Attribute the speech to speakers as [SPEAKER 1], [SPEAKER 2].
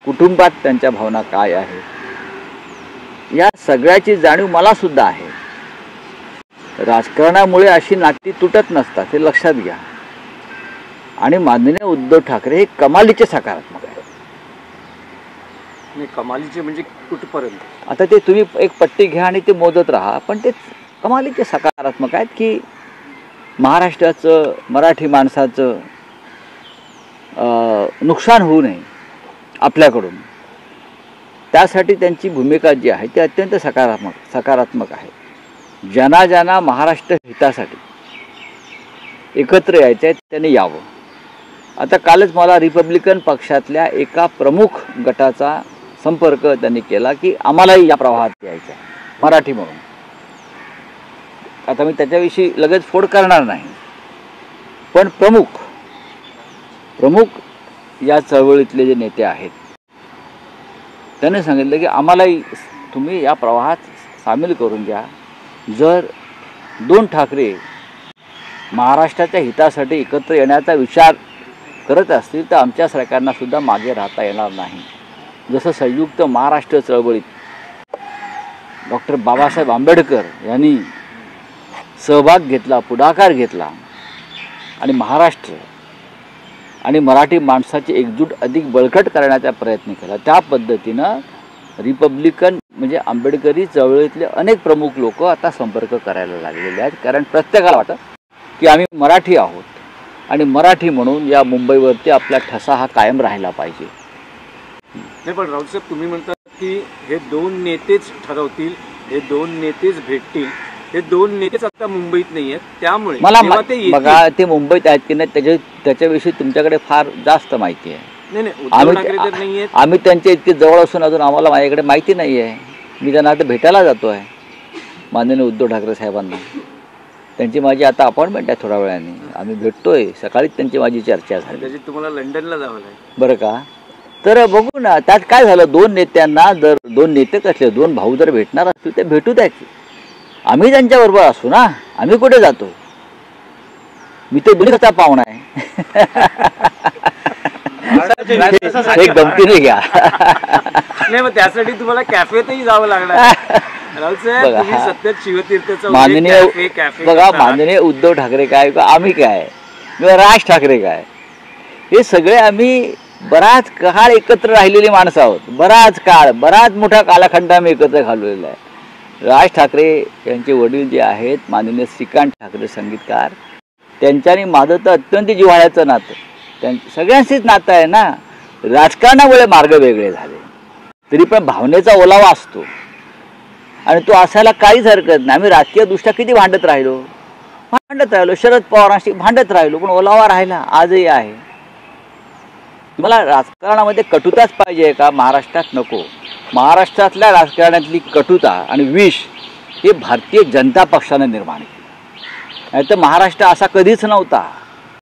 [SPEAKER 1] कुटुंबात त्यांच्या भावना काय आहेत या सगळ्याची जाणीव मला सुद्धा आहे. राजकारणामुळे अशी नाती तुटत नसतात हे लक्षात घ्या. आणि माननीय उद्धव ठाकरे हे कमालीचे सकारात्मक आहेत.
[SPEAKER 2] कमालीचे म्हणजे कुठपर्यंत?
[SPEAKER 1] आता ते तुम्ही एक पट्टी घ्या आणि ते मोजत राहा, पण ते कमालीचे सकारात्मक आहेत की महाराष्ट्राचं मराठी माणसाचं नुकसान होऊ नये आपल्याकडून, त्यासाठी त्यांची भूमिका जी आहे ती अत्यंत सकारात्मक आहे. ज्यांना ज्यांना महाराष्ट्र हितासाठी एकत्र यायचं आहे त्यांनी यावं. आता कालच मला रिपब्लिकन पक्षातल्या एका प्रमुख गटाचा संपर्क त्यांनी केला की आम्हालाही या प्रवाहात यायचं आहे मराठी म्हणून. आता मी त्याच्याविषयी लगेच फोड करणार नाही, पण प्रमुख या चळवळीतले जे नेते आहेत त्यांनी सांगितलं की आम्हालाही तुम्ही या प्रवाहात सामील करून घ्या. जर 2 ठाकरे महाराष्ट्राच्या हितासाठी एकत्र येण्याचा विचार करत असतील तर आमच्या सरकारना सुद्धा मागे राहता येणार नाही. जसं संयुक्त महाराष्ट्र चळवळीत डॉक्टर बाबासाहेब आंबेडकर यांनी सहभाग घेतला, पुढाकार घेतला आणि महाराष्ट्र आणि मराठी माणसाची एकजूट अधिक बळकट करण्याचा प्रयत्न केला, त्या पद्धतीनं रिपब्लिकन म्हणजे आंबेडकरी चळवळीतले अनेक प्रमुख लोक आता संपर्क करायला लागलेले आहेत. कारण प्रत्येकाला वाटतं की आम्ही मराठी आहोत आणि मराठी म्हणून या मुंबईवरती आपला ठसा हा कायम राहिला पाहिजे.
[SPEAKER 2] नाही, पण राऊत साहेब तुम्ही म्हणतात की हे 2 नेतेच ठरवतील, हे 2 नेतेच भेटतील, हे 2 नेतेच आता मुंबईत नाही आहेत, त्यामुळे
[SPEAKER 1] मला बघा ते मुंबईत आहेत की नाही त्याच्याविषयी तुमच्याकडे फार जास्त माहिती आहे. आम्ही त्यांच्या इतके जवळ असून अजून आम्हाला माझ्याकडे माहिती नाही आहे. मी त्यांना आता भेटायला जातो आहे माननीय उद्धव ठाकरे साहेबांना. त्यांची माझी आता अपॉइंटमेंट आहे, थोड्या वेळाने आम्ही भेटतोय. सकाळीच त्यांची माझी चर्चा झाली.
[SPEAKER 2] तुम्हाला लंडनला जावं लागेल
[SPEAKER 1] बरं का. तर बघू ना त्यात काय झालं. 2 नेत्यांना जर 2 नेते कसले 2 भाऊ जर भेटणार असतील ते भेटू द्या की. आम्ही त्यांच्याबरोबर असू ना. आम्ही कुठे जातो. मी तर दोन्हीचा पाहुणा आहे. एक गमतीने घ्या.
[SPEAKER 2] नाही, मग त्यासाठी तुम्हाला कॅफेतही जावं लागणार.
[SPEAKER 1] माननीय उद्धव ठाकरे काय, आम्ही काय, किंवा राज ठाकरे काय, हे सगळे आम्ही बराच काळ एकत्र राहिलेली माणसं आहोत. बराच मोठा कालखंड आम्ही एकत्र घालवलेला आहे. राज ठाकरे यांचे वडील जे आहेत माननीय श्रीकांत ठाकरे संगीतकार, त्यांच्यानी माझं तर अत्यंत जिव्हाळ्याचं नातं, सगळ्यांशीच नातं आहे ना. राजकारणामुळे मार्ग वेगळे झाले तरी पण भावनेचा ओलावा असतो आणि तो असायला काहीच हरकत नाही. आम्ही राजकीय दृष्ट्या किती भांडत राहिलो, शरद पवारांशी भांडत राहिलो, पण ओलावा राहिला, आजही आहे. तुम्हाला राजकारणामध्ये कटुताच पाहिजे का? महाराष्ट्रात नको. महाराष्ट्रातल्या राजकारणातली कटुता आणि विष हे भारतीय जनता पक्षाने निर्माण केलं. नाही तर महाराष्ट्र असा कधीच नव्हता.